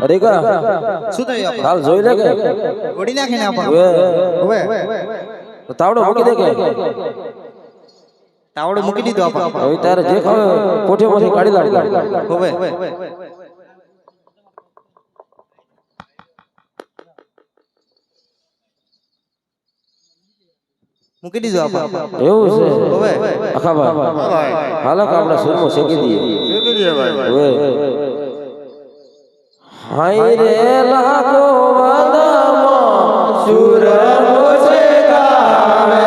અરે કા શું થયું હાલ જોઈ લે કે ઓડી નાખીને આપણ હવે તાવડો મૂકી દે કે તાવડો મૂકી દીધો આપણ હવે તારે જે ખાવે કોઠેમાંથી કાઢી લાવ હવે મૂકી દીધો આપણ એવું છે હવે આખા ભાઈ હાલો કે આપણે સુરમો શેકી દઈએ ભાઈ હાય રે લાખો વાદામાં સુરમો શેકાવે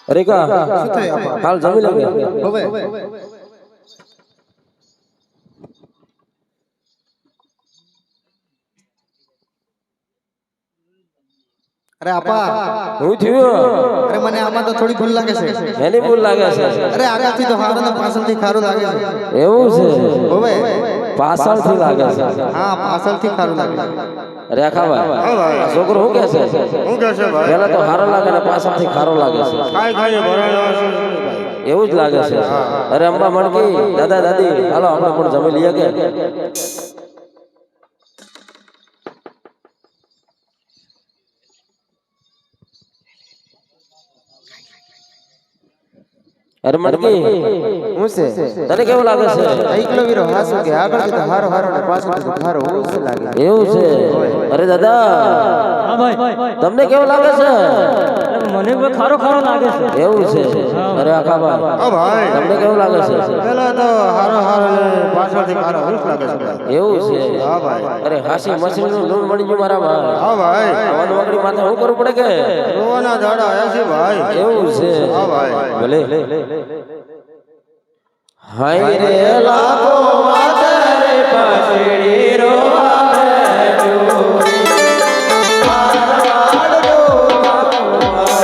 અરે કા શું થયું આપણ હાલ જમી લે કે હવે અરે આપા હું થયું અરે મને આમાં તો થોડી ભૂલ લાગે છે એની ભૂલ લાગે છે અરે આગળથી તો હારો ને પાછળથી ખારું લાગે છે એવું છે હવે પાછળથી લાગે છે હા પાછળથી ખારું લાગે છે અરે આખા ભાઈ આ છોકરો શું કહે છે પેલા તો હારો લાગે ને પાછળથી ખારો લાગે છે એવું જ લાગે છે અરે અંબા મણકી દાદા દાદી હાલો આપણે પણ જમી લઈએ કે અરે મણકી હું છે તને કેવું લાગે છે એકલો વીરો હાસુ કે આગળથી તો હારો હારો ને પાછળથી તો ખારો હું છે લાગે એવું છે અરે દાદા હા ભાઈ તમને કેવું લાગે છે મને કોઈ ખારો ખારો લાગે છે એવું છે અરે આખા ભાઈ તમને કેવું લાગે છે પેલા તો હારો હારો ને પાછળથી ખારો હું લાગે છે એવું છે હા ભાઈ અરે હાસી મછલી નું લૂણ મળી ગયું મારા ભાઈ હા ભાઈ આવન વગડી માથે શું કરવું પડે કે રોવાના દાડા આયા છે ભાઈ એવું છે હા ભાઈ ભલે હાય રે લાખો માતરે પાછડી રોવાવે ચોરી મારવાડ દો લાખો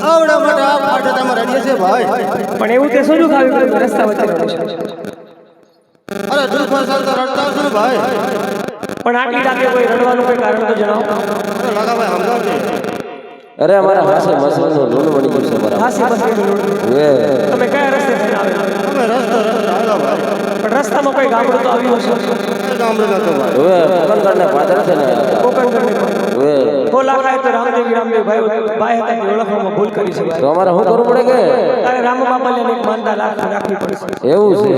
આવડા મોટા આ ફાટતામાં રડીએ છે ભાઈ પણ એવું તે શું ખાવી રસ્તા વચ્ચે રડું છું અરે દુઃખ ફસાલ તો રડતા છો ને ભાઈ પણ આટલી રાતે કોઈ રડવાનું કોઈ કારણ તો જણાવો અરે લગા ભાઈ સમજાવજે અરે અમારા હાસી મછલી નું લૂણ મળી ગયું છે મારા હાસી બસરી એ તમે કયા રસ્તે જઈને આવ્યા અમે રસ્તો આવ્યા ભાઈ પણ રસ્તામાં કોઈ ગામડું તો આવ્યું હશે ગામડે નતો ભાઈ હવે પકડગઢ ને પાદર છે ને કોકણ હવે બોલા ખાય તો રામદેવ ભાઈ ભાઈ હતા કે ઓળખવામાં ભૂલ કરી છે તો અમારે શું કરવું પડે કે તારે રામ બાપાને એક માનતા રાખવી પડશે એવું છે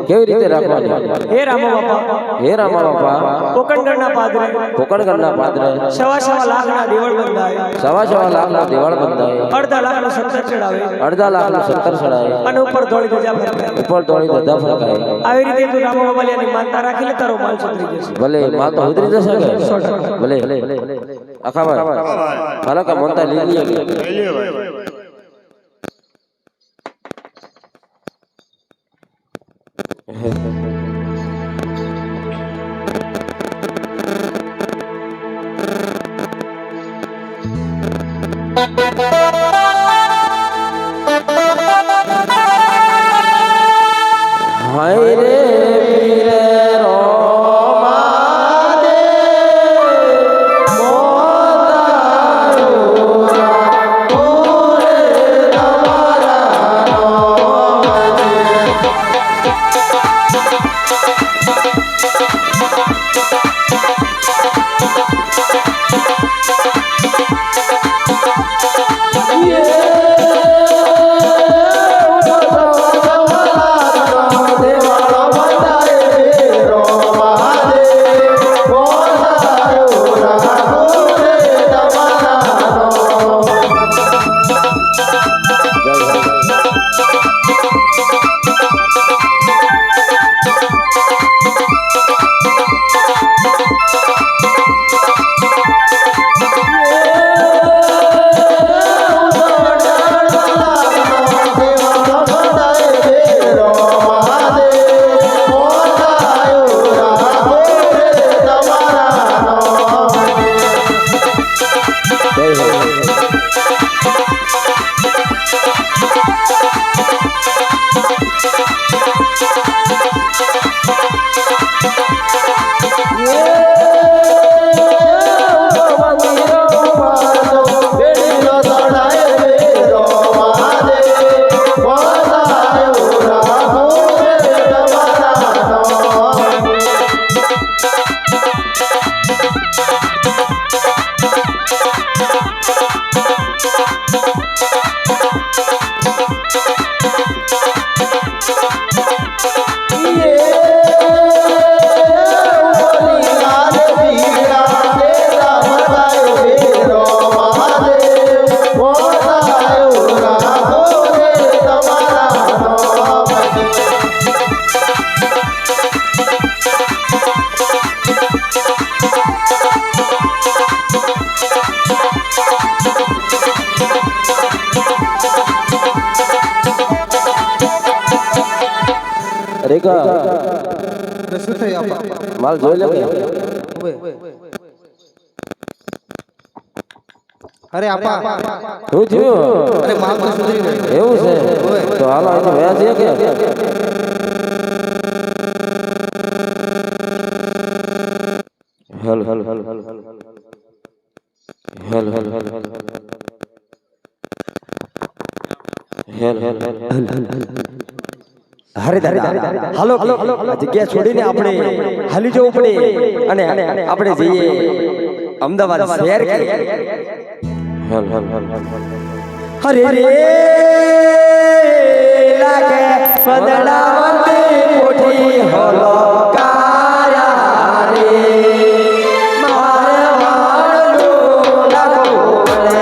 કેવી રીતે રાખવાની હે રામ બાપા હે રામા બાપા કોકણગઢના પાદરે પોકણગઢના પાદરે સવા લાખના દેવળ બંધાય સવા લાખના દેવાળ બંધાય અડધા લાખનો સત્તર ચડાવે અડધા લાખનું 70 ચડાય અને ઉપર ધોળી ધજા ફરકાય ઉપર દોડી ધજા ફરકાય આવી રીતે તું રામ બાપાની માનતા રાખી લે તારો માલ સુધરી જશે ભલે માલ તો ઉતરી જશે કે ભલે આખા ભાઈ હાલો કે મોનતા લઈ લઈએ રેખા શું થયું આપા? માલ જોઈ લે કે અરે આપા શું થયું? અરે માલ તો સુધરી ગયો. એવું છે તો હાલો અહીં વ્યાજ છે કે હેલ હેલ હેલ હેલ હેલ હેલ હેલ હેલ હેલ અરે દાદા હાલો આ જગ્યા છોડીને આપણે હાલી જવું પડે અને આપણે જઈએ અમદાવાદ શહેર કે હેલ હેલ હેલ અરે રે લાગે પદડાવતી કોઠી હોલો કાયા રે મારે વાળો લાગો રે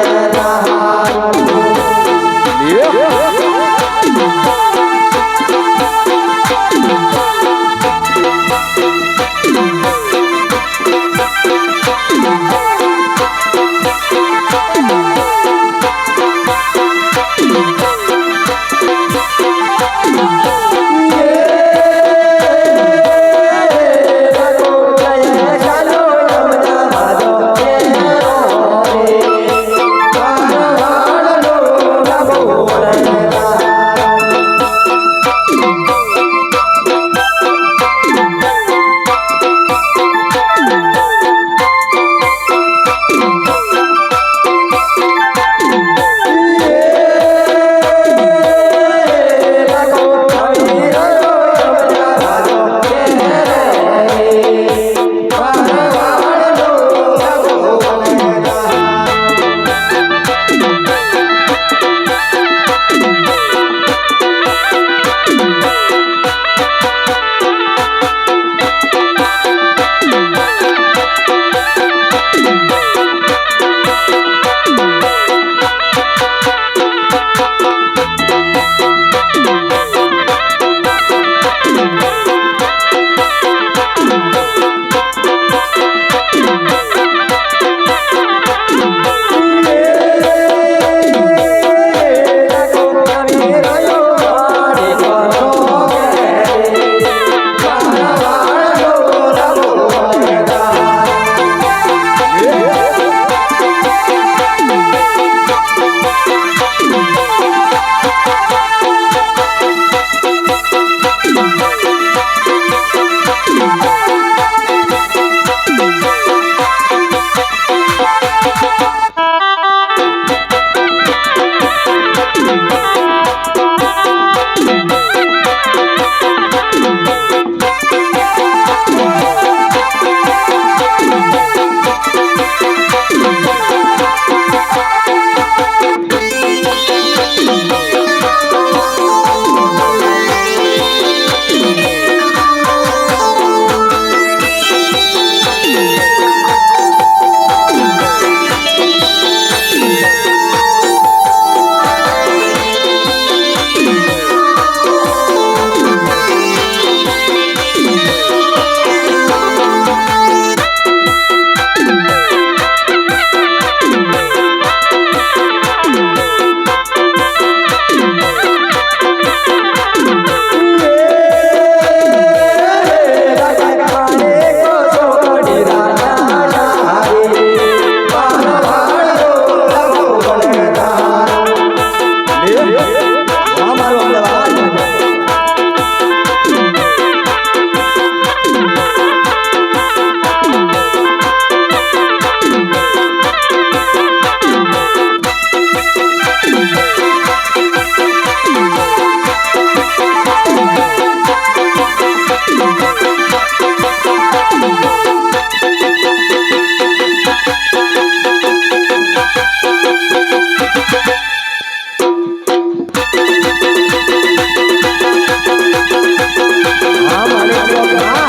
હા માલિક ચોક હા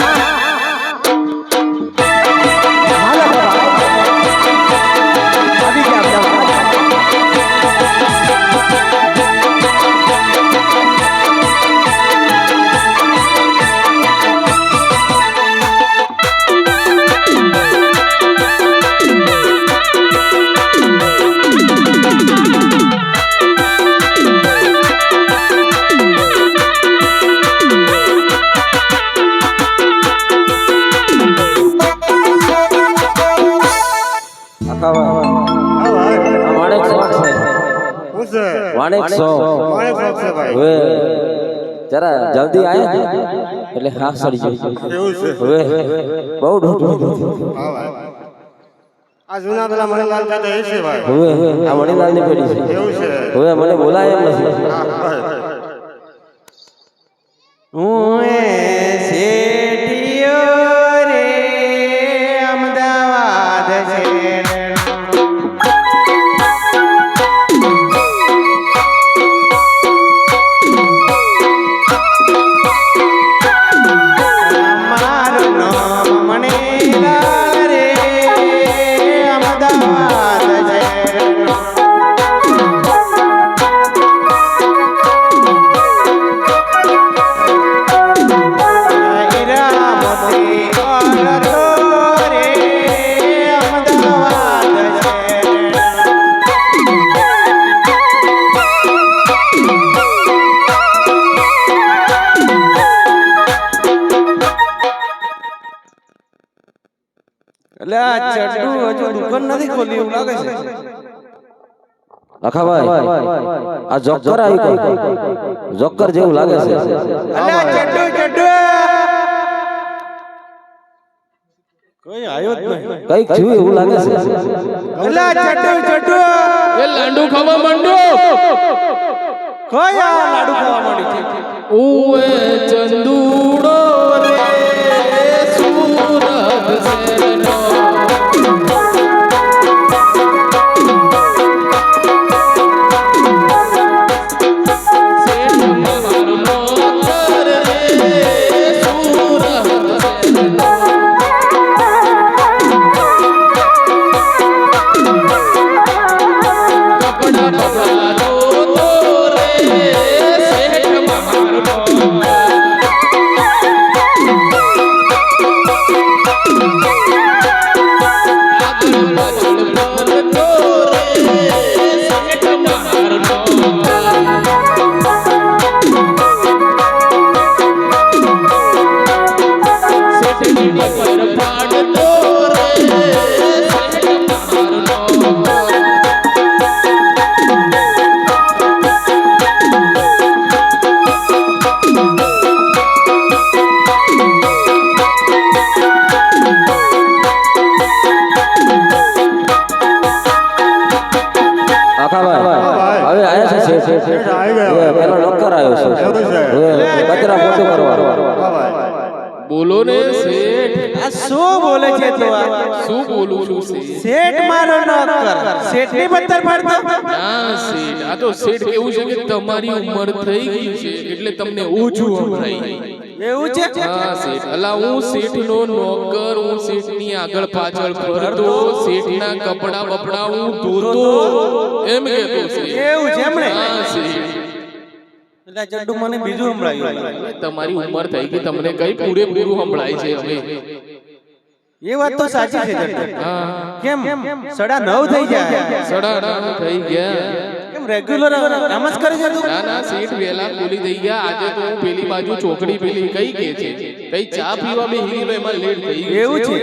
હાલો ભાઈ આવી ગયા અમદાવાદ वाणिक सो वे जरा जल्दी आए એટલે હા સડી ગયો હવે બહુ ઢોટો આ જૂના પેલા મણિલાલ કહેતા એ છે ભાઈ હવે આ મણીલાલ ની પેઢી છે એવું છે હવે મને બોલાય એમ નથી હું શેઠિયો રે અમદાવાદ છે અખાભાઈ આ જોકર આવી કોઈ જોકર જેવું લાગે છે અલ્યા ચડ્ડુ ચડ્ડુ કોઈ આયો જ નહીં કઈક થયું એવું લાગે છે અલ્યા ચડ્ડુ ચડ્ડુ એ લાડુ ખાવા માંડો કોઈ આ લાડુ ખાવા માંડી છે ઓએ ચંદુડો રે સુરત શેરનો પેલો નોકર આવ્યો છે કચરા પોતું કરવા બોલો ને શેઠ આ શું બોલે છે તું આ શું બોલું છું શેઠ મારો નોકર શેઠ ની પત્તર પાડતો ના શેઠ આ તો શેઠ કેવું છે કે તમારી ઉંમર થઈ ગઈ છે એટલે તમને ઓછું સંભળાય એવું છે હા શેઠ અલા હું શેઠનો નોકર હું શેઠની આગળ પાછળ ફરતો શેઠના કપડા બપડા હું ધોતો એમ કહેતો છે એવું છે એમણે હા શેઠ એટલે ચડ્ડુ મને બીજું સંભળાયું તમારી ઉંમર થઈ ગઈ તમને કઈ પૂરેપૂરું સંભળાય છે હવે એ વાત તો સાચી છે ચડ્ડુ હા કેમ 9:30 થઈ જાય 9:30 થઈ ગયા કેમ રેગ્યુલર નમાઝ કરે છે તું ના ના સીટ વેલા ખોલી દઈ ગયા આજે તો હું પેલી બાજુ ચોકડી પેલી કઈ કે છે કઈ ચા પીવા બેહી ગઈ એમાં લેટ થઈ ગઈ એવું છે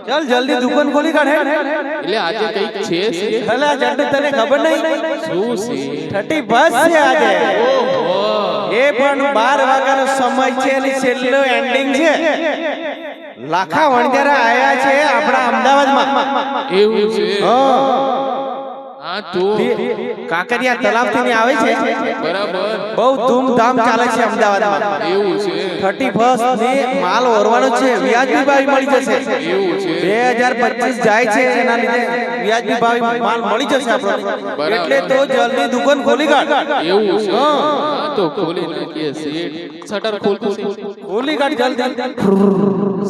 ચાલ જલ્દી દુકાન ખોલી કાઢે એટલે આજે કઈક છે ભલા ચડ્ડુ તને ખબર નહીં શું છે 30 બસ છે આજે ઓહો એ પણ 12 વાગ્યાનો સમય છે અને છેલ્લો એન્ડિંગ છે લાખા વણજારા આયા છે આપણા અમદાવાદમાં એવું છે હા હા હા તો કાંકરિયા તલાવથી ને આવે છે બરાબર બહુ ધૂમધામ ચાલે છે અમદાવાદમાં એવું છે 31st ને માલ ઓરવાનો છે વ્યાજબી ભાવે મળી જશે એવું છે 2025 જાય છે એના લીધે વ્યાજબી ભાવે માલ મળી જશે આપણને એટલે તો જલ્દી દુકાન ખોલી કાઢ એવું છે હા તો ખોલી નાખીએ શેઠ શટર ખોલી કાઢ જલ્દી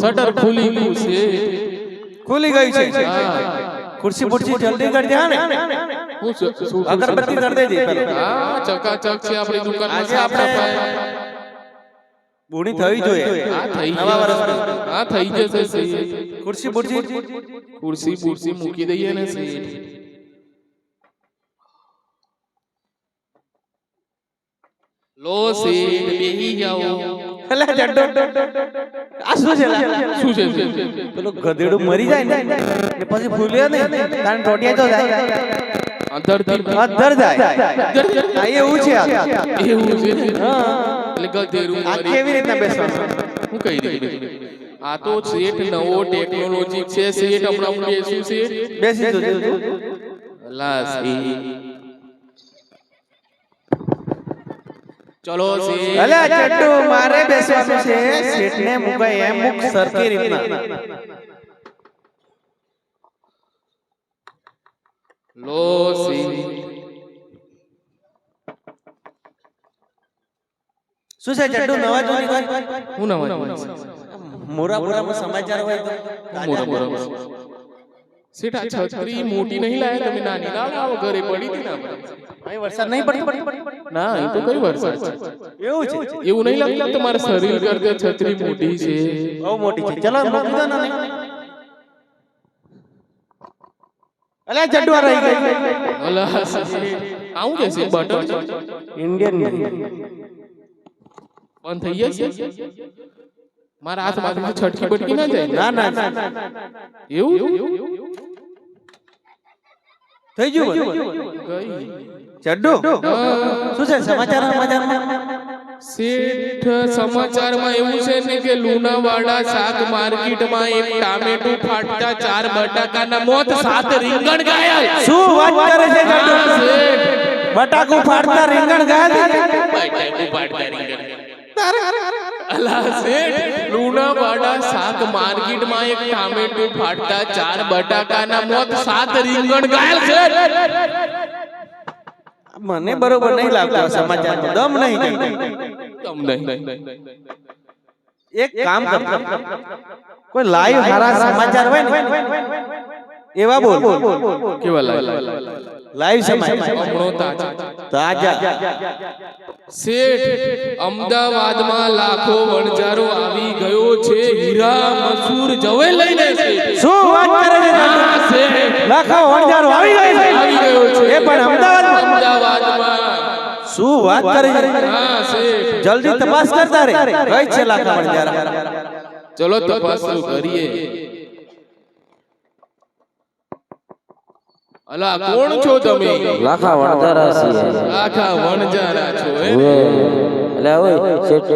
શટર ખુલી ગયું છે ખુલી ગઈ છે હા ખુરશી બુરશી જલ્દી કરી દે ને શું અગરબત્તી કરી દેજે પેલા હા ચકાચક છે આપણી દુકાનમાં આજે સાફ આપણે સફાઈ બુણી થવી જોઈએ હા થઈ નવા જશે વર્ષમાં હા થઈ જશે શેઠ ખુરશી બુરશી ખુરશી મૂકી દઈએ ને શેઠ લો શેઠ બેહી જાઓ અલા જડ્ડો આ શું છે લા? શું છે પેલું ગધેડું મરી જાય ને એટલે પછી ફૂલ્યો ને તાન ટોટિયા તો જાય અંદરથી અધર જાય આ એવું છે આ. એવું છે હા એટલે ગધેરું આ મરી કેવી રીતના બેસવાનું હું કહી દઉં આ તો શેઠ નવો ટેકનોલોજી છે શેઠ હમણાં હું બેસું શેઠ બેસી જજો અલા શેઠ ચલો શેઠ અલા ચડ્ડુ મારે બેસવાનું છે શેઠને મુકાય એમ મુક સરખી રીતના લો શેઠ શું છે ચડ્ડુ નવા જૂની કોઈ હું નવા મોરાપુરામાં સમાચાર હોય તો મોરા શેઠ આ છત્રી મોટી નહીં લાયા તમે નાની ના લાવો ઘરે પડી હતી ના અહીં વરસાદ નહીં પડતો ના એ તો કઈ વરસાદ છે એવું છે એવું નહીં લાગતું તમારા શરીર કરતા છત્રી મોટી છે બહુ મોટી છે ચલો મૂકી દો ને અલા ચડ્ડુ આ રહી ગઈ અલા આવું કે છે બટર ઇન્ડિયન બંધ થઈ જશે મારા હાથમાંથી છટકી બટકી ના જાય ના ના એવું થઈ ગયું ગઈ ચડ્ડુ શું છે સમાચારમાં શેઠ સમાચારમાં એવું છે ને કે લુણાવાડા શાક માર્કેટમાં એક ટામેટું ફાટતા 4 બટાકાના મોત 7 રીંગણ ઘાયલ શું વાત કરે છે ચડ્ડુ હા, શેઠ. બટાકુ ફાડતા રીંગણ ઘાયલ બટાકું ફાટતા રીંગણ અલા શેઠ લુણાવાડા શાક માર્કેટમાં એક ટામેટું ફાટતા 4 બટાકાના મોત 7 રીંગણ ઘાયલ શેઠ મને બરોબર નહીં લાગતો સમાચારમાં દમ નહીં તમને એક કામ કર કોઈ લાઈવ હારા સમાચાર હોય ને એવા બોલ કેવા લાઈવ સમાચાર હમણો તાજા શેઠ અમદાવાદમાં લાખો વણજારો આવી ગયો છે હીરા મસૂર જવે લઈને શેઠ શું વાત કરે છે હા, શેઠ લાખો વણજારો આવી ગયો આવી ગયો છે એ પણ અમદાવાદમાં અમદાવાદમાં શું વાત કરે છે હા શેઠ જલ્દી તપાસ કરતા રે કઈ છે લાખો વણજારા ચલો તપાસ તો કરીએ અલા કોણ છો તમે લાખા વણજારા છીએ આખા વણજારા છો હે ઓએ એટલે ઓય શેઠ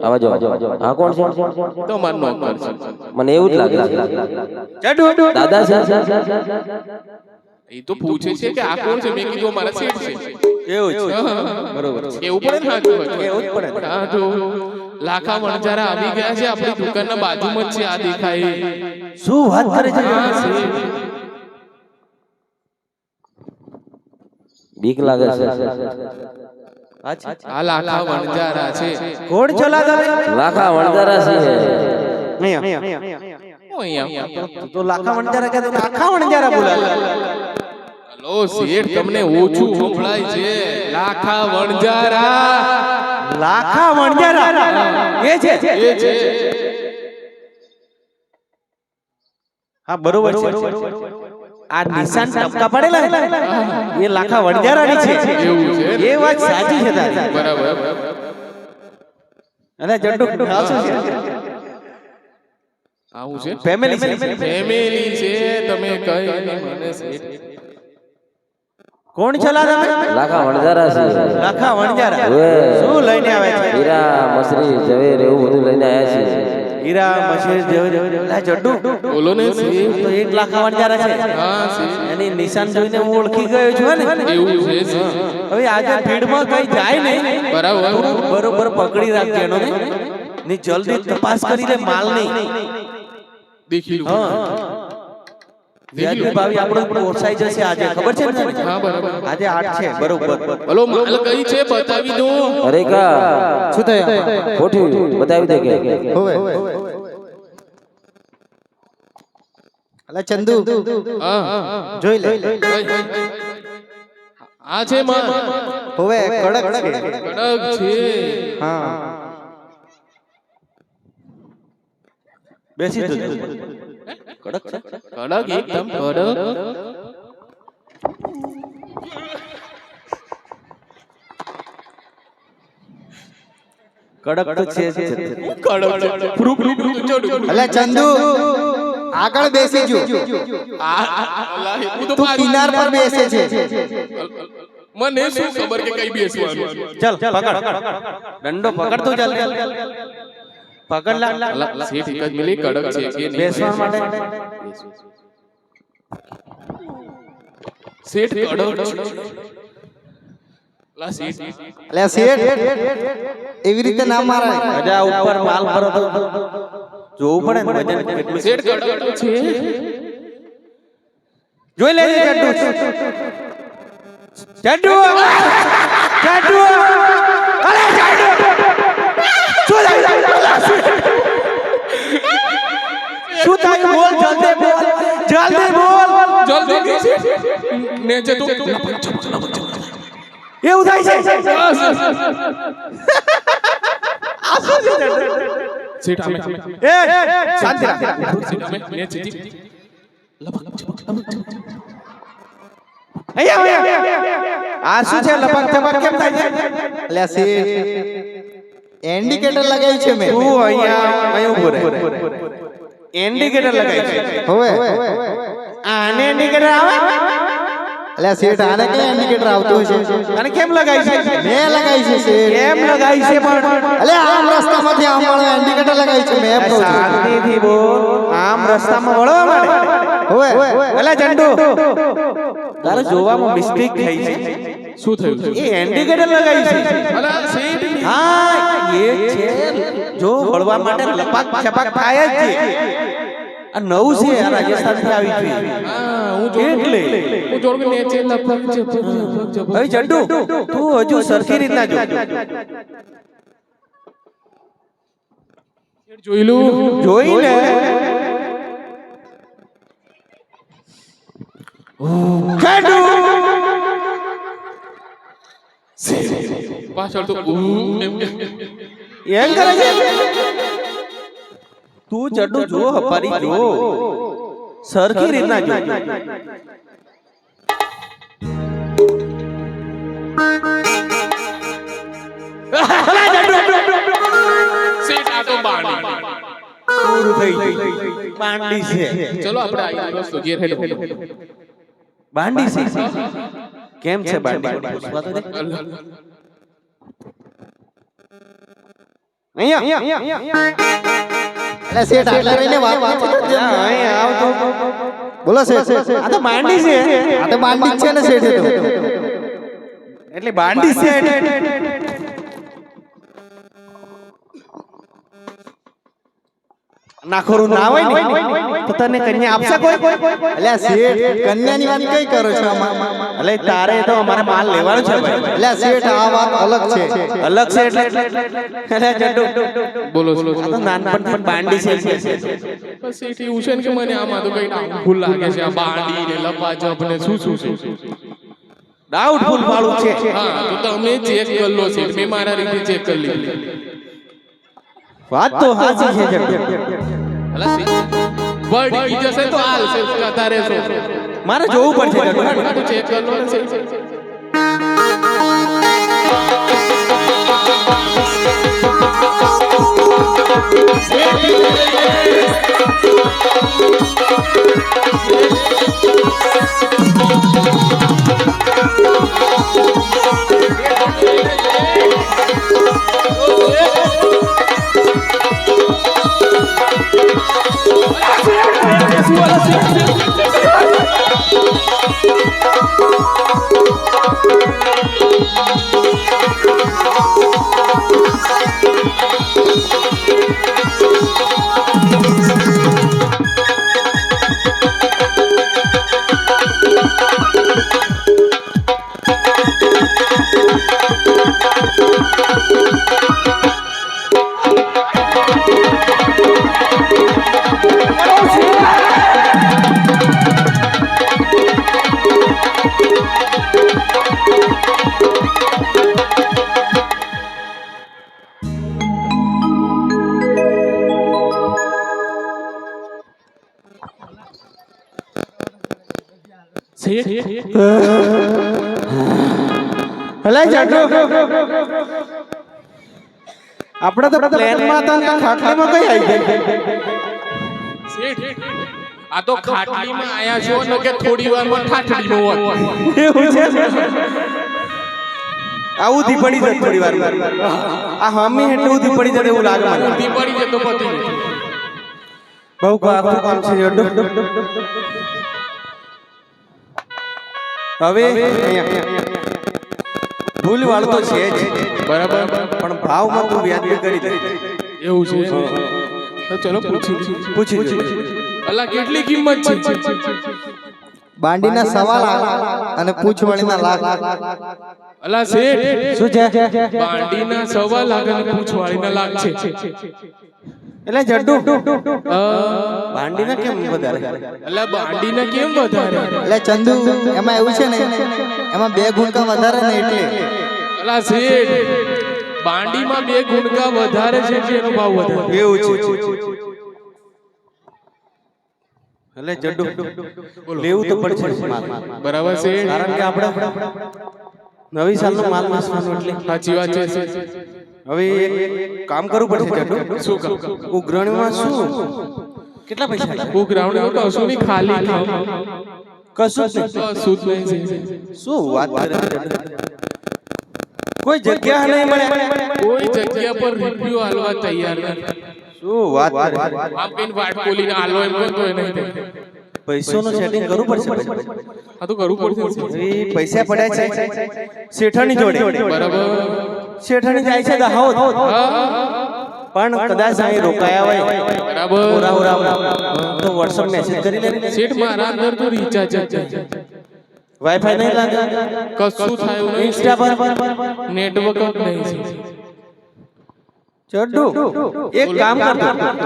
આવા જો હા કોણ છે તમાર નોકર છે મને એવું જ લાગે છે ચડ્ડુ દાદા છે એ તો પૂછે છે કે આ કોણ છે મેં કીધું અમારા શેઠ છે એવું છે બરોબર કેવું પડે ને સાચું હોય એવું જ પડે હા તો લાખા વણજારા આવી ગયા છે આપણી દુકાનના બાજુમાં જ છે આ દેખાય શું વાત કરે છે હા શેઠ બીક લાગે છે આ લાખા વણજારા છે કોણ ચલા તમે લાખા વણજારા છીએ અહીંયા તો લાખા વણજારા કે લાખા વણજારા બોલાવે હલો શેઠ તમને ઓછું સંભળાય છે લાખા વણજારા લાખા વણજારા એ છે એ છે હા બરોબર છે આ નિશાન ટપકા પડેલા ને એ લાખા વણજારાની છે એવું છે એ વાત સાચી છે તારી બરાબર અને જડ્ડુ આ શું છે આવું છે ફેમિલી છે ફેમિલી છે તમે કઈ મને શેઠ કોણ ચલા તમે લાખા વણજારા છીએ લાખા વણજારા ઓએ શું લઈને આવે છે હીરા મસરી ઝવેર એવું બધું લઈને આવ્યા છીએ હીરા મશીર જેવો લા જડ્ડુ બોલો ને શેઠ. તો 1 લાખ વણજારા છે હા શેઠ. એની નિશાન જોઈને હું ઓળખી ગયો છું ને એવું છે શેઠ. હવે આજે ભીડમાં કઈ જાય નહીં બરાબર. બરોબર પકડી રાખજે એનો ને જલ્દી તપાસ કરી લે માલ નહીં દેખી લો. હા વ્યાજબી ભાવે આપણો પોસાઈ જશે આજે ખબર છે ને તને? હા બરાબર. આજે 8 છે બરોબર બોલો માલ કઈ છે બતાવી દો. અરે કા શું થયું ખોટી બતાવી દે કે હોવે અલા ચંદુ હા જોઈ લે આ છે માં. હોવે કડક છે કડક છે. હા બેસી જજો કડક છે કડક એકદમ કડક. કડક તો છે કડક છે. ફ્રૂ ફ્રૂ ફ્રૂ ચોડુ. અલા ચંદુ આગળ બેસી જો અલ્લાહ હું તો તું મારું. કિનાર પર બેસે છે મને શું ખબર કે કઈ બેસવાનું. ચાલ પકડ દંડો પકડ તો ચાલ પકડ લા અલ્લાહ શેઠ એક જ મિલી કડક છે કે નહીં. બેસવા માટે શેઠ કડક છે. અલ્લાહ શેઠ અલા શેઠ એવી રીતે ના મારાય અજા ઉપર માલ ભરો તો જોવું પડે ને વજન કેટલું છે. શેઠ કડક છે. જોઈ લેજે ચડ્ડુ ચડ્ડુ ચડ્ડુ અરે ચડ્ડુ શું થાય બોલ જલ્દી બોલ જલ્દી બોલ જલ્દી શેઠ ને જે તું એવું થાય છે શેઠ અમે એ શાંતિ રાખ શેઠ અમે ને જે અહીંયા આ શું છે લપક થપક કેમ થાય છે અલા શેઠ ઇન્ડિકેટર લગાવ્યું છે મેં તું અહીંયા ઉભો રહે ઇન્ડિકેટર લગાવી છે હોવે આને ઇન્ડિકેટર આવે અલા શેઠ આને કઈ ઇન્ડિકેટર આવતું હશે અને કેમ લગાવી છે મેં લગાવી છે શેઠ કેમ લગાવી છે પણ અલે આમ રસ્તામાંથી આમ વાળો ઇન્ડિકેટર લગાવી છે મેં એમ કહું છું શાંતિથી બોલ આમ રસ્તામાં વળવા માટે હોવે એલા ચંડુ તારે જોવામાં મિસ્ટેક થઈ છે શું થયું છે? એ ઇન્ડિકેટર લગાવી છે અલ્લાહ શેઠ હા એ છે જો વળવા માટે લપાક છપાક થાય જ છે આ નવું છે આ રાજસ્થાનથી આવી છે હા હું એટલે જોડ કે નેચે લપક જપ હવે ચંડુ તું હજુ સરખી રીતના જો જોઈ લો. જોઈને ચંડુ પાછળ તો એમ કરે છે તું ચંડુ જો હપારી જો સરખી રીતના જો શેઠ આ તો બાણી. પૂરું થઈ ગયું બાંડી છે ચલો આપણે આવી વસ્તુ ઘેર હેડો. બાંડી છે કેમ છે બાંડી પૂછવા તો દે અહીંયા અલા શેઠ આટલા રહીને વાત અહીંયા આવ તો બોલો શેઠ આ તો બાંડી છે આ તો બાંડી જ છે ને શેઠ એ તો એટલે બાંડી છે નાખોરું ના હોય ને તો તને કન્યા આપશે કોઈ અલ્યા શેઠ કન્યાની વાત કઈ કરો છો આમાં એટલે તારે તો અમારે માલ લેવાનો છે ભાઈ અલ્યા શેઠ આ વાત અલગ છે અલગ છે એટલે ચંડુ બોલો આ તો નાનપણથી બાંડી છે બસ શેઠ એવું છે ને કે મને આમાં તો કઈ ભૂલ લાગે છે. આ બાંડી ને લપાજપ ને શું શું છે. ડાઉટફુલ વાળું છે હા તો તમે ચેક કરી લો શેઠ. મેં મારા રીતે ચેક કરી લીધી. વાત તો હાચી છે ચંડુ અલા શેઠ બળી જશે તો હાલ શેઠ કથા રહેશો. મારે જોવું પડશે ચંડુ ચેક કરી લો ને શેઠ. શેઠ હલા જાડો આપણે તો પ્લેનમાં હતા ને ખાટલીમાં કઈ આવી ગઈ શેઠ આ તો ખાટલીમાં આયા છો ને કે થોડી વારમાં ઠાઠડીનો હોત એવું છે આવું ધી પડી જાય થોડી વાર આ હામી એટલે ઉધી પડી જાય એવું લાગે મને ઊંધી પડી જતો પતિ બહુ આખું કામ છે જાડો હવે ભૂલ વાળ તો છે જ બરાબર પણ ભાવમાં તું વ્યાજ કરી દે એવું છે તો ચલો પૂછી અલા કેટલી કિંમત છે બાંડીના સવાલ અને પૂછવાળીના લાખ. અલા શેઠ શું છે બાંડીના સવા લાખ અને પૂછવાળીના લાખ છે એટલે જડ્ડુ ભાંડીના કેમ વધારે અલા બાંડીના કેમ વધારે એટલે ચંદુ એમાં એવું છે ને એમાં 2 ગુણકા વધારે ને એટલે અલા શેઠ બાંડીમાં 2 ગુણકા વધારે છે કે એનો ભાવ વધારે એવું છે એટલે જડ્ડુ લેવું તો પડશે માલ. બરાબર છે કારણ કે આપણે નવી સાલનો માલ નાસવાનો એટલે સાચી વાત છે હવે એક કામ કરવું પડશે જડ્ડુ. શું કામ ઉઘરાણીમાં શું કેટલા પૈસા છે? હું ગ્રાઉન્ડ કશું નહીં ખાલી ખાવ કશું જ નહીં. કશું જ નહીં શું વાત કરે છે જડ્ડુ? કોઈ જગ્યા નહીં મળે કોઈ જગ્યા પર રિવ્યુ આલવા તૈયાર નથી શું વાત કરે આમ કઈ વાટ બોલીને આલો એમ કોઈ તો નહીં થાય. પૈસોનું સેટિંગ કરવું પડશે. આ તો કરવું પડશે એ પૈસા પડ્યા છે શેઠાણી જોડે બરાબર શેઠાણી જાય છે દાહોદ હા પણ કદાચ અહીં રોકાયા હોય બરાબર તો WhatsApp મેસેજ કરી લે. શેઠ મારા અંદર તો રિચાર્જ જ છે વાઈફાઈ નહીં લાગે કશું થાય નહીં ઇન્સ્ટા પર નેટવર્ક જ નહીં છે ચડ્ડુ એક કામ કર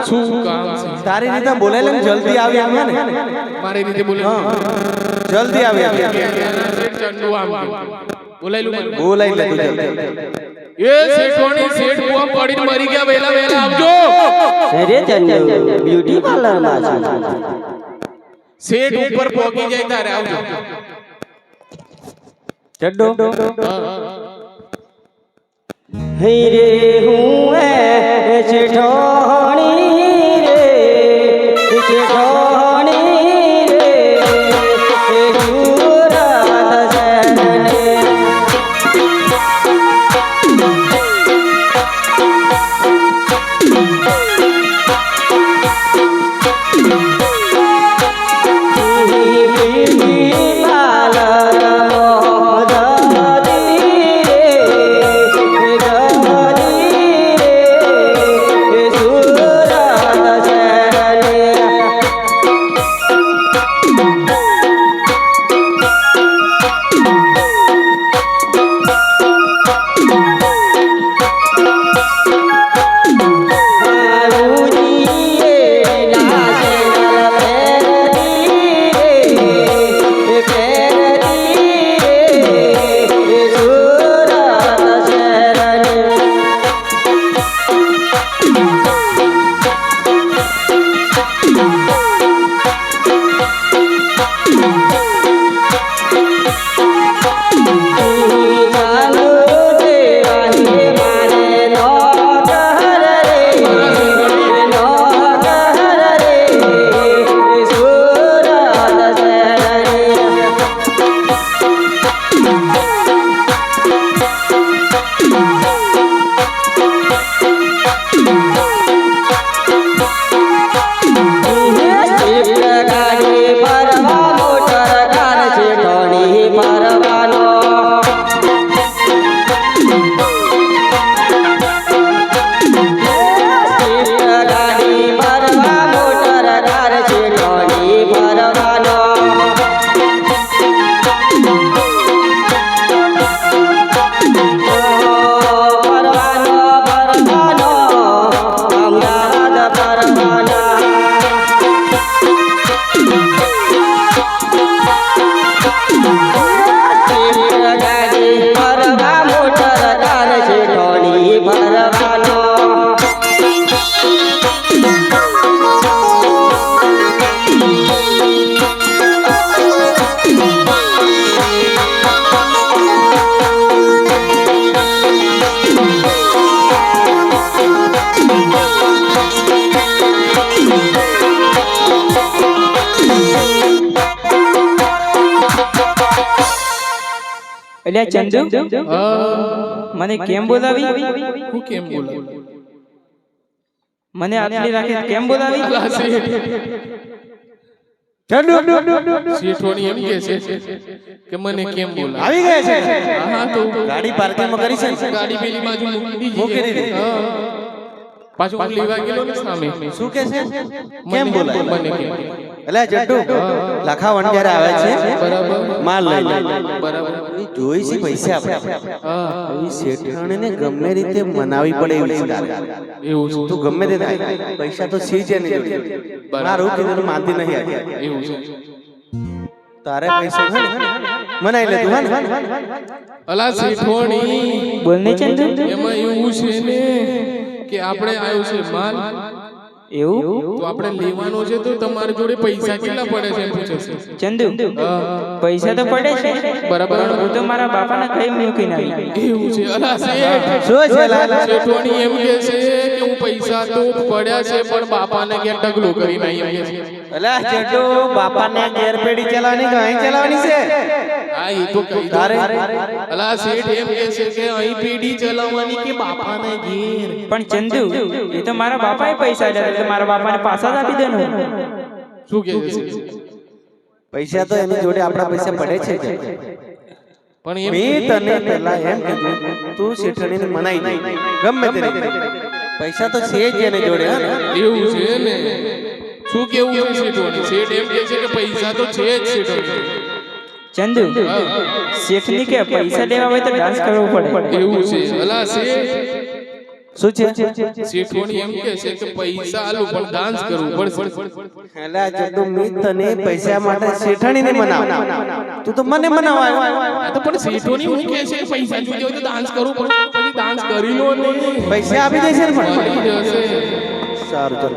શું કામ છે તારી રીતે બોલે લે જલ્દી આવી આમ ને મારી રીતે બોલે જલ્દી આવી આમ શેઠ ચંદુ આમ બોલાયેલું મને બોલાઈ લે તું જલ્દી. એ શેઠોણી શેઠ બુઆ પડીને મરી ગયા વેલા વેલા આવજો અરે ચંદુ બ્યુટી પાર્લર માં શેઠ ઉપર પહોંચી જાય તારે આવજો ચડ્ડુ હે રે હું એ જેઠાણી રે જેઠાણી રે એ સુરત જને Jesús અલ્યા ચંદુ મને કેમ બોલાવી હું કેમ બોલાવું મને આટલી રાખી કેમ બોલાવી અલા શેઠ શેઠોણી એમ કે છે કે મને કેમ બોલાવે આવી ગયા છે હા તો ગાડી પાર્કિંગમાં કરી છે ગાડી પેલી બાજુ મૂકી દીધી. હા. પાછું હું લેવા ગયેલો ને સામે શું કે છે કેમ મને બોલાય મને કેમ એટલે જટ્ટુ લાખા વણજારે આવે છે બરાબર માલ લઈ લે બરાબર એ જોઈ છે પૈસા આપણે હા એ શેઠાણીને ગમે રીતે મનાવી પડે એવું છે તારે. એવું છે તું ગમે તે થાય પૈસા તો સી છે ને મારું કીધું માનતી નહીં આજે એવું છે તારે પૈસા છે ને મનાઈ લે તું હા ને અલા શેઠોણી બોલને ચંદુ એમાં એવું છે ને કે આપણે આવ્યો છે માલ એવું તો આપણે લેવાનો છે તો તમારી જોડે પૈસા કેટલા પડે છે એમ પૂછે છે ચંદુ પૈસા તો પડે છે બરાબર હું તો મારા બાપાને કઈ મૂકીને આવી એવું છે અલા શેઠ શું છે લાલા શેઠોણી એમ કે છે કે હું પૈસા તો પડ્યા છે પણ બાપાને કે ઢગલો કરીને આવી એમ કે છે અલા જટ્ટુ બાપાને ઘેર પેડી ચલાવવાની કે અહીં ચલાવવાની છે હા એ તો કહી તારે અલા શેઠ એમ કે છે કે અહીં પેઢી ચલાવવાની કે બાપાને ઘેર પણ ચંદુ એ તો મારા બાપાએ પૈસા આપ્યા એટલે મારા બાપાને પાછા જ આપી દેનું શું કે છે પૈસા તો એની જોડે આપણા પૈસા પડે છે જ. પણ એમ મેં તને પહેલા એમ કીધું તું શેઠાણીને મનાઈ દે ગમે તે રીતે પૈસા તો છે જ એની જોડે હા ને એવું છે ને શું કેવું છે શેઠોણી શેઠ એમ કે છે કે પૈસા તો છે જ શેઠોણી ચંદુ શેઠની કે પૈસા લેવા હોય તો ડાન્સ કરવો પડે એવું છે અલા શેઠ શું છે શેઠોણી એમ કે છે કે પૈસા આલું પણ ડાન્સ કરવું પડશે એલા જટ્ટુ મેં તને પૈસા માટે શેઠાણીને મનાવ તું તો મને મનાવ આવ્યો આ તો પણ શેઠોણી હું કે છે પૈસા જોઈએ હોય તો ડાન્સ કરવું પડશે પછી ડાન્સ કરી લો ને પૈસા આપી દેશે ને પણ મળી જશે સારું ચાલ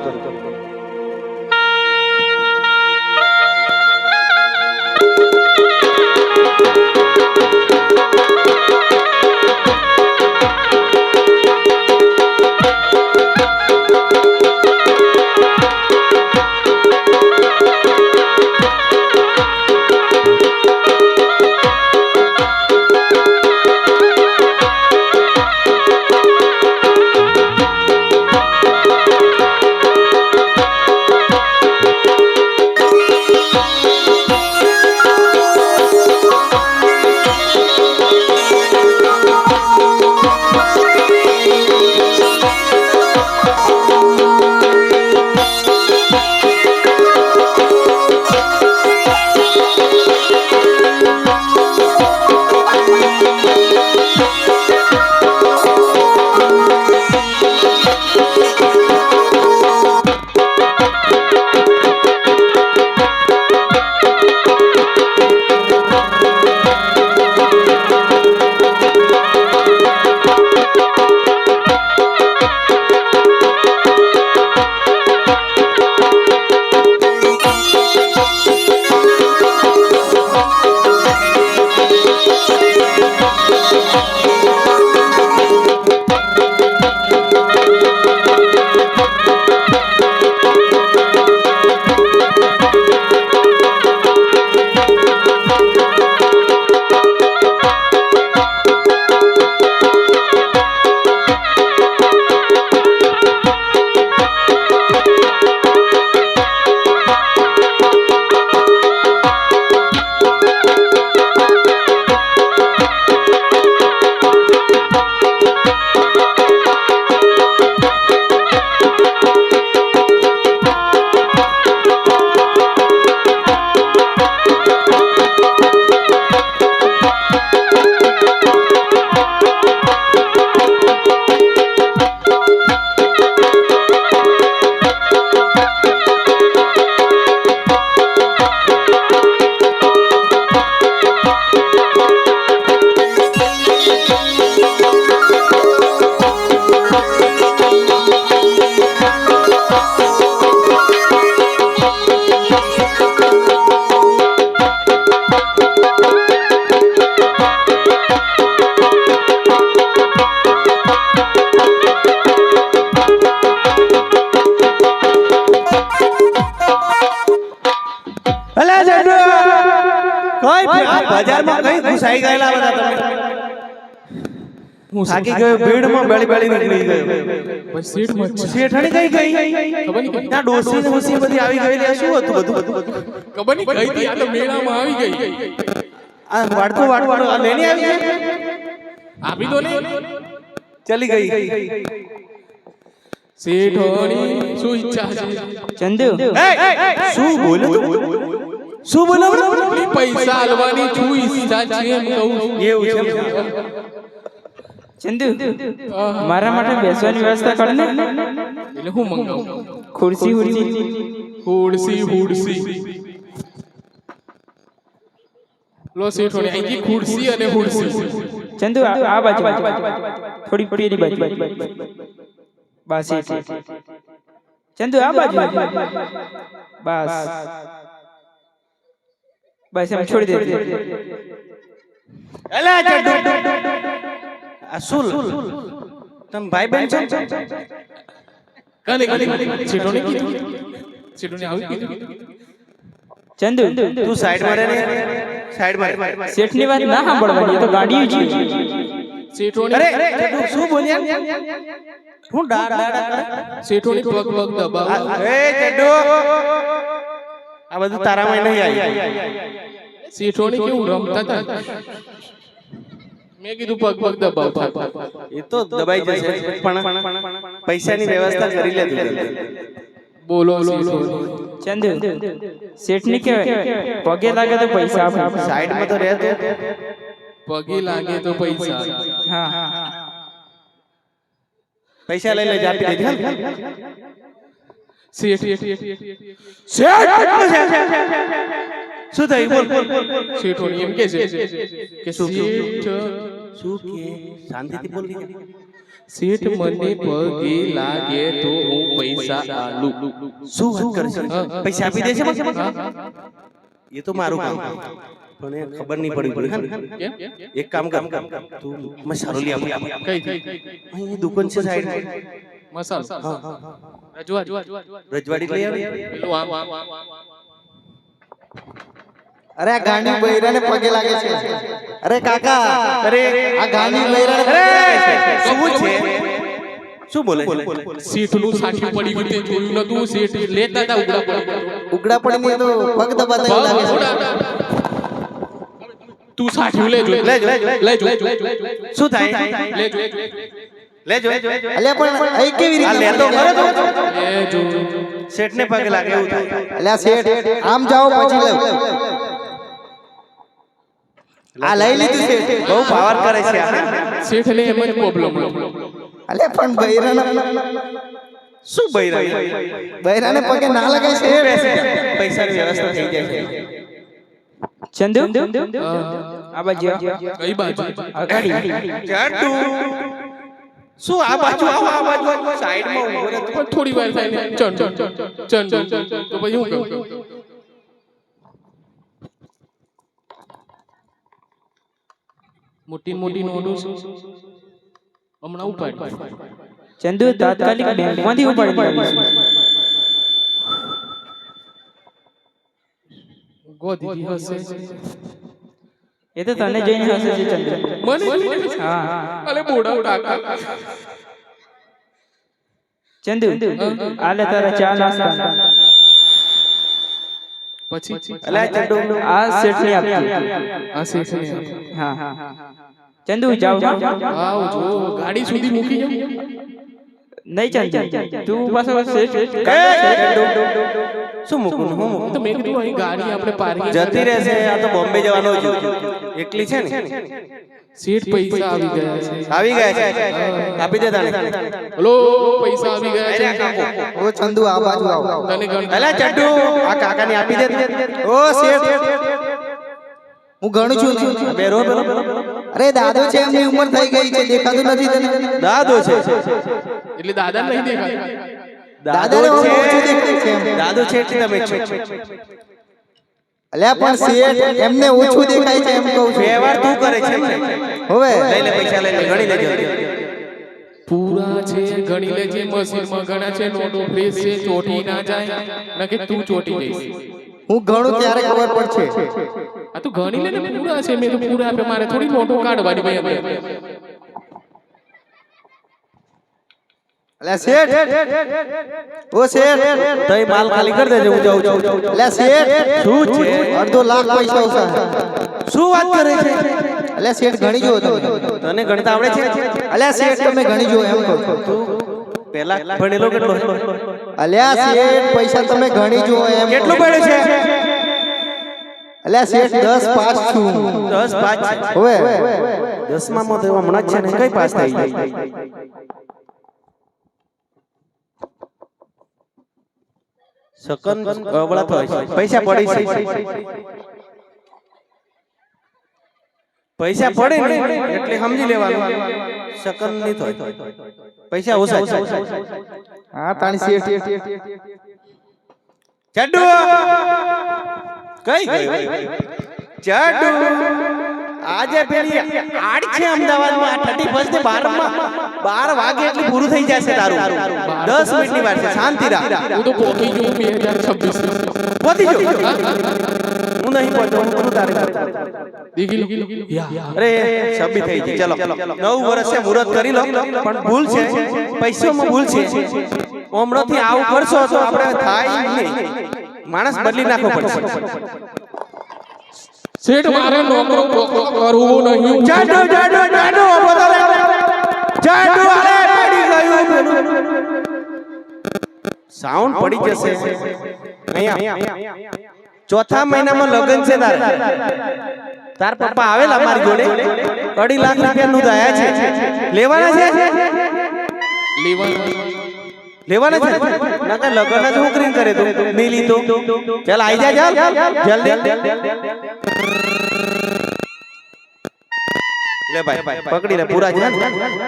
કોઈ આ બજારમાં કઈ ઘુસાઈ ગયેલા બધા તમે હું થાકી ગયો ભીડમાં બેળી બેળી નીકળી ગયો પછી શેઠ મત શેઠાણી કઈ ગઈ ખબર નહીં ત્યાં ડોસી ને ઓસી બધી આવી ગયેલી આ શું હતું બધું ખબર નહીં કઈ હતી આ તો મેળામાં આવી ગઈ આ વાડકો આ લેની આવી છે આપી દો ને ચલી ગઈ શેઠોણી શું ઈચ્છા છે ચંદુ શું બોલ્યો તું શું બોલ્યો ની પૈસા આલવાની શું ઈચ્છા છે એમ કહું છું. એવું છે ચંદુ મારા માટે બેસવાની વ્યવસ્થા કર ને એટલે હું મંગાવું ખુરશી ખુરશી લો શેઠોણી અહીંથી ખુરશી અને હુરશી ચંદુ આ બાજુ થોડી પેલી બાજુ બસ એ છે. ચંદુ આ બાજુ બસ એમ છોડી દે એલા ચડ્ડુ આ શું તમે ભાઈ બેન છો કને શેઠોણી કીધું શેઠોણી આવી કીધું ચંદુ તું સાઈડ માં રહે ને સાઈડ માં શેઠની વાત ના સાંભળવાની એ તો ગાડી છે. શેઠોણી અરે ચડ્ડુ શું બોલ્યા હું ડા કરે શેઠોણી પગ દબાવો એ ચડ્ડુ આ બધું તારામાં નહીં આવી શેઠોણી કેવું રમતા હતા મેં કીધું પગ દબાવ એ તો દબાઈ જશે પણ પૈસાની વ્યવસ્થા કરી લે તું બોલો ચંદુ શેઠની કે પગે લાગે તો પૈસા આપે. સાઈડ માં તો રહે તો પગે લાગે તો પૈસા હા પૈસા લઈ લે આપી દેજે શેઠ શું થયું બોલ શેઠોણી એમ કે છે કે શું શેઠ શું કે શાંતિથી બોલ શેઠ મને પગે લાગે તો હું પૈસા આલું શું વાત કરે છે પૈસા આપી દેશે એ તો મારું કામ પણ એ ખબર નહીં પડી પડી કેમ એક કામ કર તું મસાલો લઈ આપ કઈ અહીં દુકાન છે સાઈડ મસાલો રજવાડ રજવાડી લઈ આવે પેલું આમ અરે આ ગાંડી બૈરાને પગે લાગે છે. અરે કાકા અરે આ ગાંડી બૈરાને શું છે શું બોલે શેઠનું સાચું પડી ગયું તે જોયું નતું શેઠ લેતા હતા ઉગડા પડીને તો પગ દબાતા એવું લાગે છે. તું સાચું લેજો શું થાય લેજો અલ્યા પણ અહીં કેવી આ રીતે લેતો ખરો તો લેજો શેઠ ને પગે લાગે એવું થાય અલ્યા શેઠ આમ જાઓ પછી લે આ લઈ લીધું શેઠ બહુ પાવર કરે છે આ શેઠને એમ જ પ્રોબ્લેમ અલ્યા પણ શું બૈરા બૈરાને પગે ના લાગે છે પૈસાની વ્યવસ્થા થઈ જાય છે ચંદુ આ બાજુ કઈ બાજુ આ ગાડી ચડ્ડુ શું આ બાજુ આવો આ બાજુ સાઈડમાં ઊભો રહે પણ થોડી વાર થાય ને ચન તો પછી હું કહું મોટી નોટો હમણાં ઉપાડ ચંદુ તાત્કાલિક બેંકમાંથી ઉપાડી લાવીશું. ગોધી હશે એ તો તને જોઈને હશે છે ચંદુ. મને હા અલે બોડા કાકા ચંદુ આલે તારા ચા નાસ્તા પછી અલા ચડ્ડુ આ શેઠને આપજો. આ શેઠને હા ચંદુ જાઓ આવ જો ગાડી સુધી મૂકી જાવ નહીં ચંદુ તું પાછો શેઠ શું મૂકું હું તો મેં કીધું અહીં ગાડી આપણે પાર્કિંગ જતી રહેશે આ તો બોમ્બે જવાનો છે એકલી છે ને શેઠ પૈસા આવી ગયા છે આવી ગયા છે આપી દે તાણે હલો પૈસા આવી ગયા છે ઓ ચંદુ આ બાજુ આવો તને ગણ અલા ચડ્ડુ આ કાકાને આપી દે ઓ શેઠ હું ગણું છું બેરો અરે દાદો છે એમની ઉંમર થઈ ગઈ છે દેખાતું નથી તને દાદો છે એટલે દાદા નહીં દેખાય દાદાને દાદો ઓછું છે દેખાય છે એમ. દાદો છે એટલે તમે છો અલ્યા પણ શેઠ એમને ઓછું દેખાય છે એમ કહું છું વ્યવહાર તું કરે છે એમ ને હવે લઈ લે પૈસા લઈ લે ગણી લેજો પૂરા છે ગણી લેજે મશીનમાં ગણા છે નોટો ફ્રેશ છે ચોટી ના જાય નકે તું ચોટી જઈશ હું ગણું ત્યારે ખબર પડશે. આ તું ગણી લે ને પૂરા છે મેં તો પૂરા આપે મારે થોડી નોટો કાઢવાની ભાઈ અમે અલ્યા શેઠ, ઓ શેઠ, તઈ માલ ખાલી કરી દેજે, હું જાઉં છું. અલ્યા શેઠ, શું છે? અડધો લાખ પૈસા ઓછા. શું વાત કરે છે? અલ્યા શેઠ ગણી જો તમે. તને ગણિત આવડે છે? અલ્યા શેઠ તમે ગણી જો એમ કહું છું. પહેલા ભણેલો કેટલો? અલ્યા શેઠ પૈસા તમે ગણી જો એમ. કેટલું ભણ્યો છે? અલ્યા શેઠ 10 પાસ છું. 10 પાસ. હવે 10 માં તો હમણાં જ છે ને, કઈ પાસ થઈ જાય? સકન અવળા થાય છે. પૈસા પડી છે, પૈસા પડે ને એટલે સમજી લેવાનું સકન નહીં થાય, પૈસા ઓછા છે. હા તાણી શેઠ ચડ્ડુ કઈ ગયો? ચડ્ડુ આજે પેલી આડ છે અમદાવાદમાં 31 ને 12 માં 12 વાગે એટલે પૂરું થઈ જશે તારું. 10 મિનિટની વાર છે, શાંતિ રાખ. હું તો પહોંચી ગયો 2026 પહોંચી જો. હું નહીં પહોંચો, હું કરું તારે. દીકરી અરે સબી થઈ ગઈ. ચલો 9 વર્ષે મુહૂર્ત કરી લો, પણ ભૂલ છે પૈસામાં ભૂલ છે. હમણાંથી આવું કરશો તો આપણે થાય નહીં, માણસ બદલી નાખવો પડશે. શેઠ મારે નોકરો કરવું નહીં. જાડો જાડો જાડો બોલે જાડો અરે પડી ગયું પેલું સાઉન્ડ પડી જશે. અહીંયા ચોથા મહિનામાં લગન છે તાર પપ્પા આવેલા મારી જોડે 2.5 લાખ રૂપિયા નું દયા છે. લેવાના છે? લેવાના છે ના કે લગન જ હું કરીને કરે તું નહીં લીધો. ચાલ આઈ જા, ચાલ જલ્દી લે ભાઈ, પકડી લે પૂરા છે.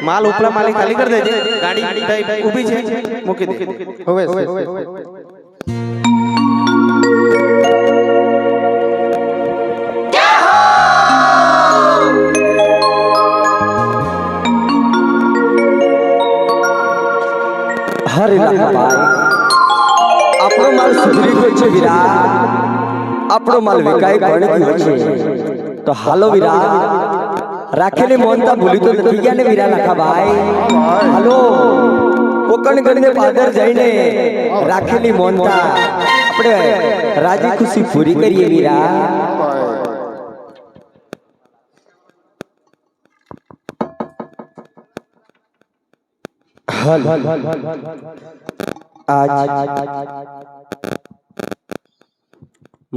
માલ ઉપલા માલી ખાલી કરી દેજે. ગાડી ઊભી છે, મૂકી દે. હવે હરે લાખાભાઈ, આપણો માલ સુધરી ગયો છે વીરા. આપણો માલ વિકાય ગણી ગયો છે. તો હાલો વીરા, રાખેલી મોનતા ભૂલી તો નથી ગયા ને વીરા લાખાભાઈ? હાલો કોકણ ગણને પાદર જઈને રાખેલી મોનતા આપણે રાજી ખુશી પૂરી કરીએ વીરા. આજ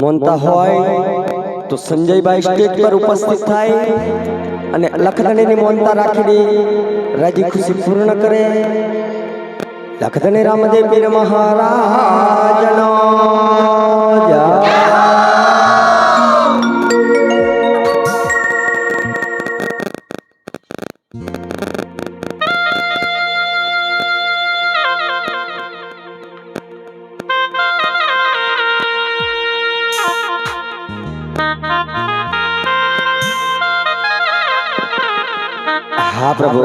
મોનતા હોય તો સંજયભાઈ સ્ટેજ પર ઉપસ્થિત થાય અને લખધણીની મોનતા રાખીને રાજી ખુશી પૂર્ણ કરે. લખધણી રામદેવ પીર મહારાજનો જય. હા પ્રભુ.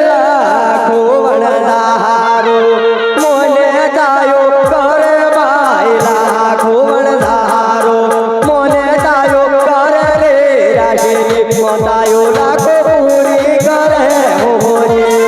લાખો વણધારો મોને ગાયો કરે ભાઈ. લાખો વણધારો મોને ગાયો કરે રે રાગે મોતાયો લાખો પૂરી કરે હોરી.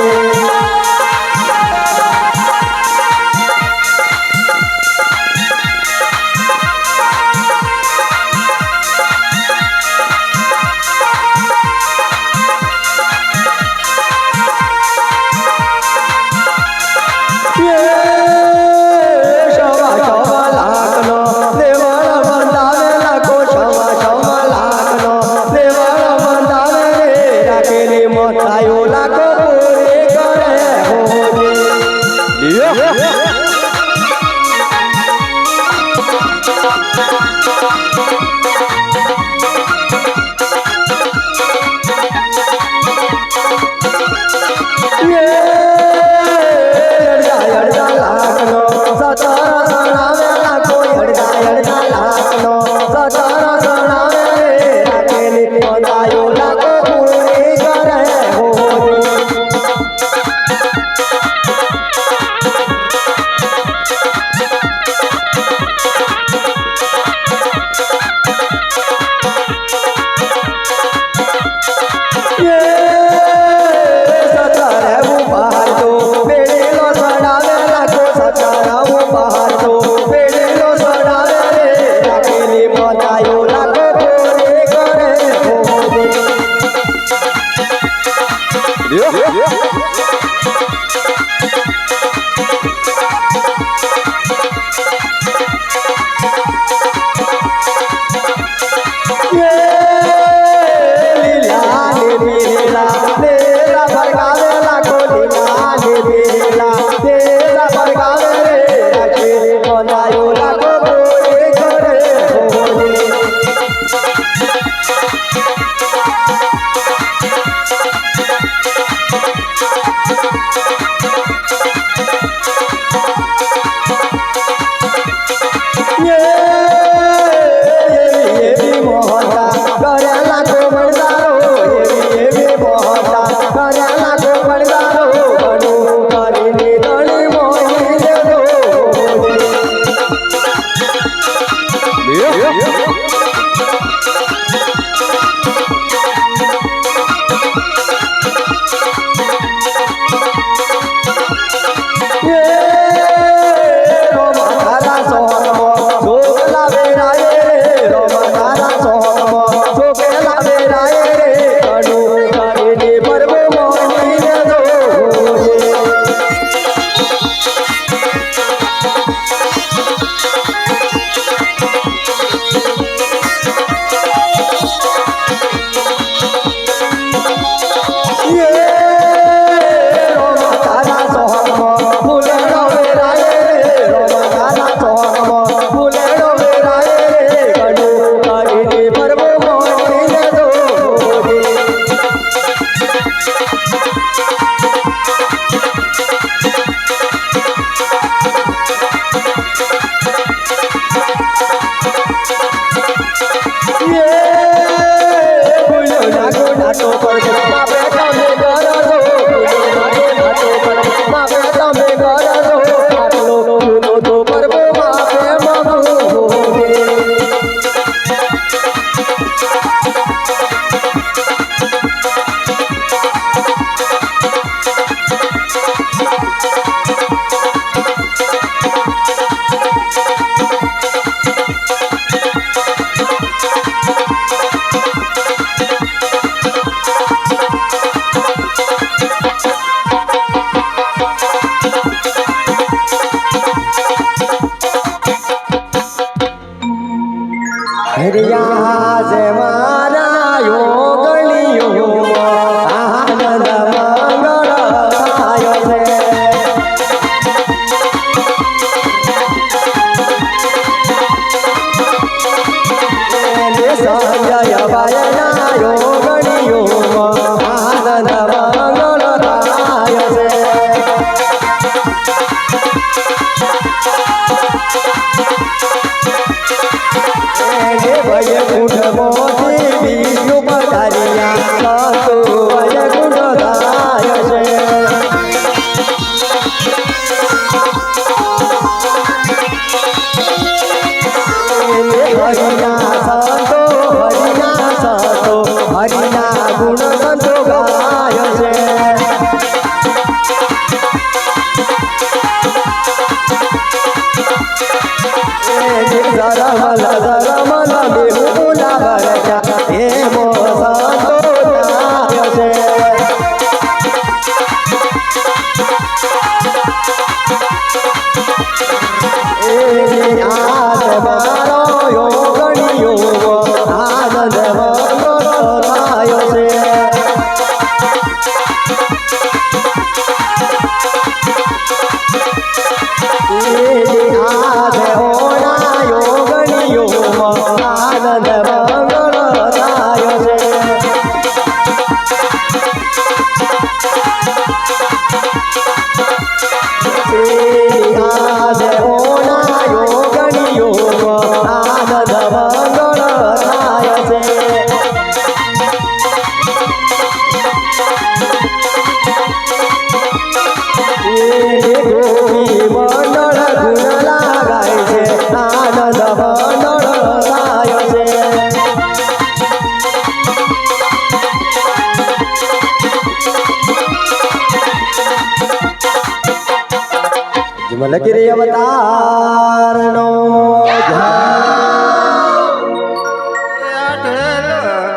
મલગીરી અવતારનો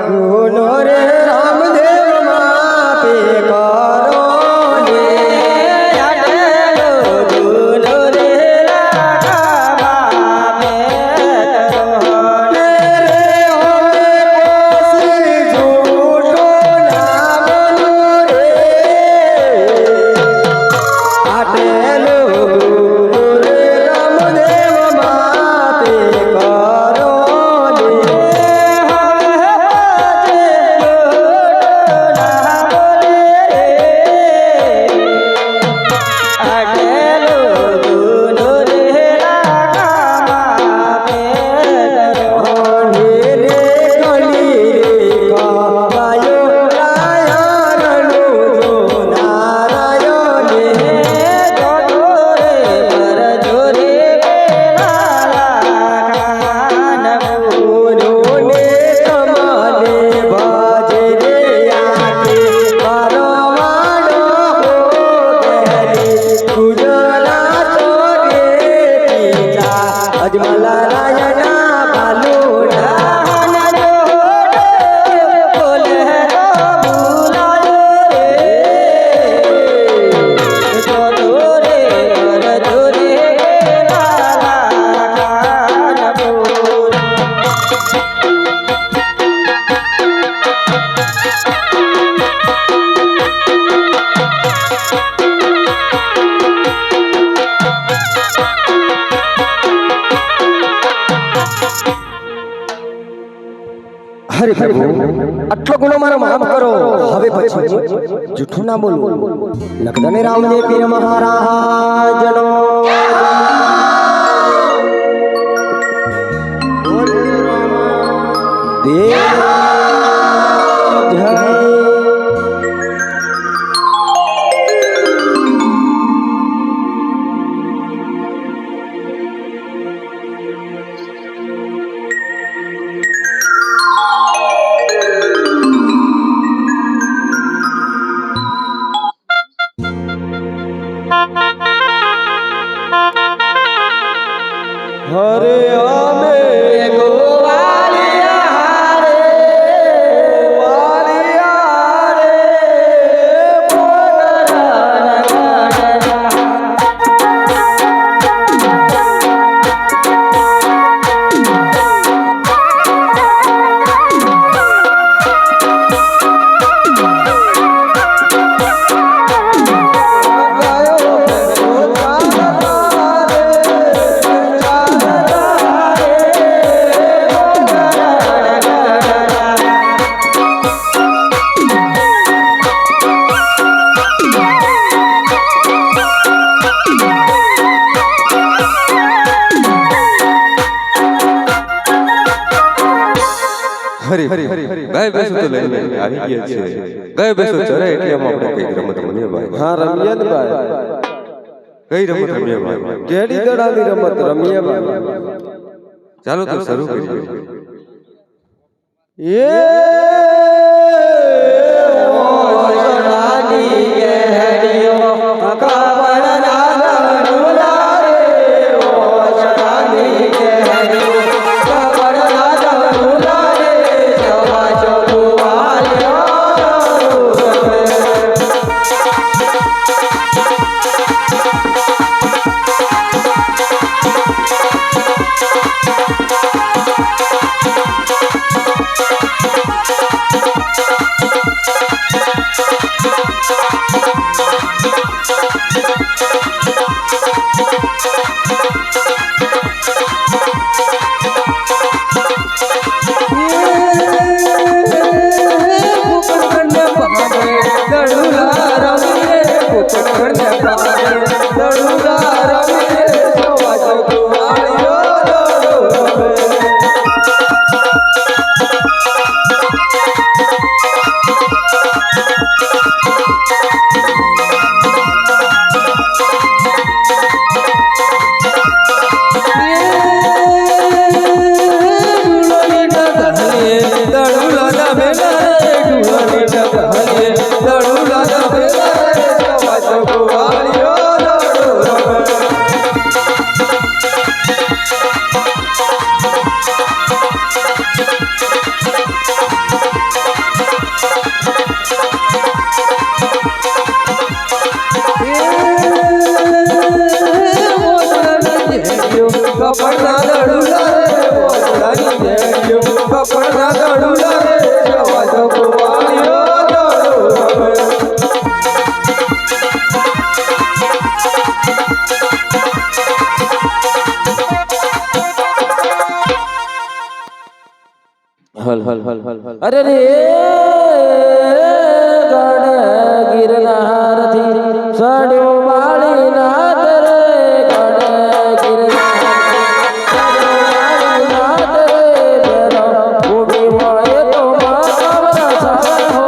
ગુનો રે રામદેવ માપે હરે પ્રભુ આટલો ગુનો મારો માફ કરો હવે પછી જૂઠું ના બોલવું લખદને રામદેવ પીર મહારાજનો દેવ જય હરે અમે ગોવાલિયા રે વાલિયા રે ગાય બેસો તો લઈને આવી ગયા છે ગાય બેસો ચરે એટલે આપણે કઈ રમત રમીએ ભાઈ હા રમીએ ને ભાઈ કઈ રમત રમીએ ભાઈ કેડી દડાની રમત રમીએ ભાઈ ચાલો તો શરૂ કરીએ એ ઓસડાની કેડીઓ કાવડના દડુલા રે ઓસડાની કેડીઓ કાવડના દડુલા રે જવા જોવાલ્યો અરે રે ગણ ગિરનારથી સડ્યો વાળી નાથ રે ગણ ગિરનાર નાથ રે બેરો ભૂમિ મળે તો માં કવરા સારા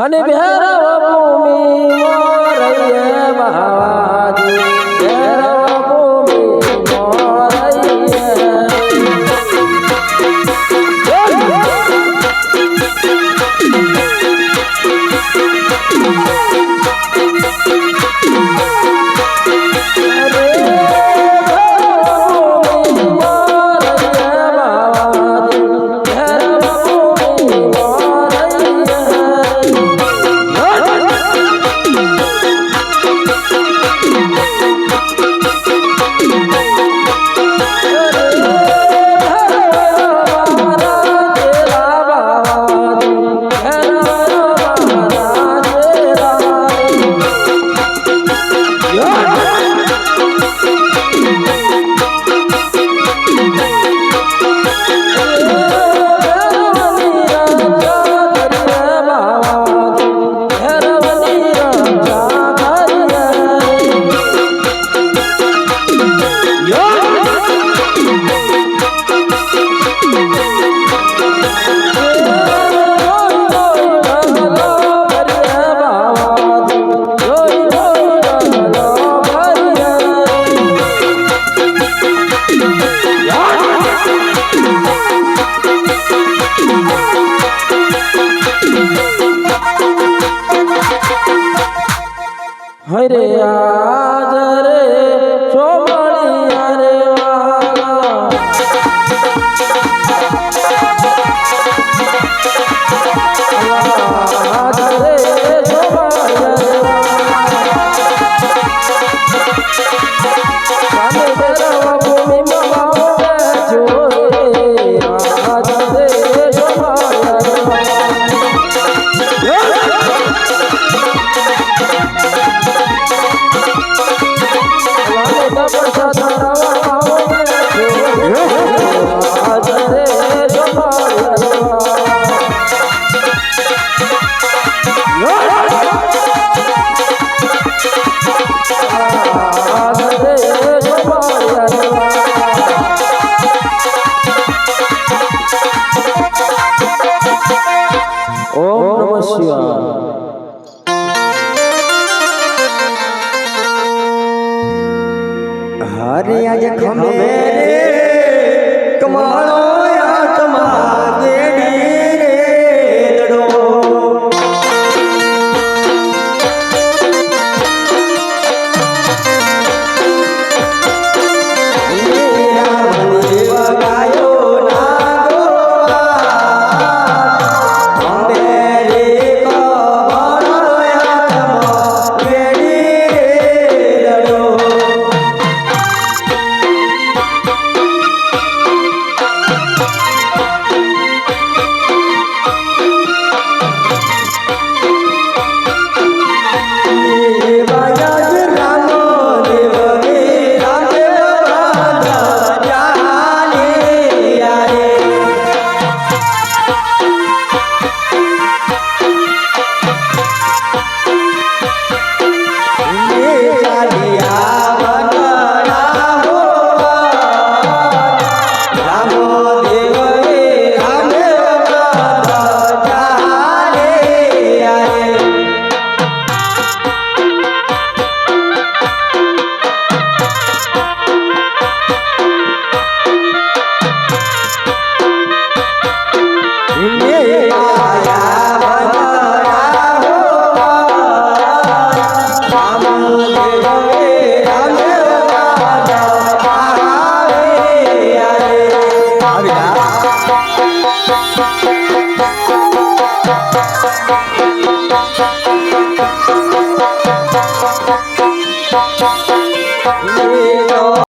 અને ભેરવ ભૂમિ મોરૈયે બાવાજી ભેરવ ભૂમિ મોરૈયે હરે આ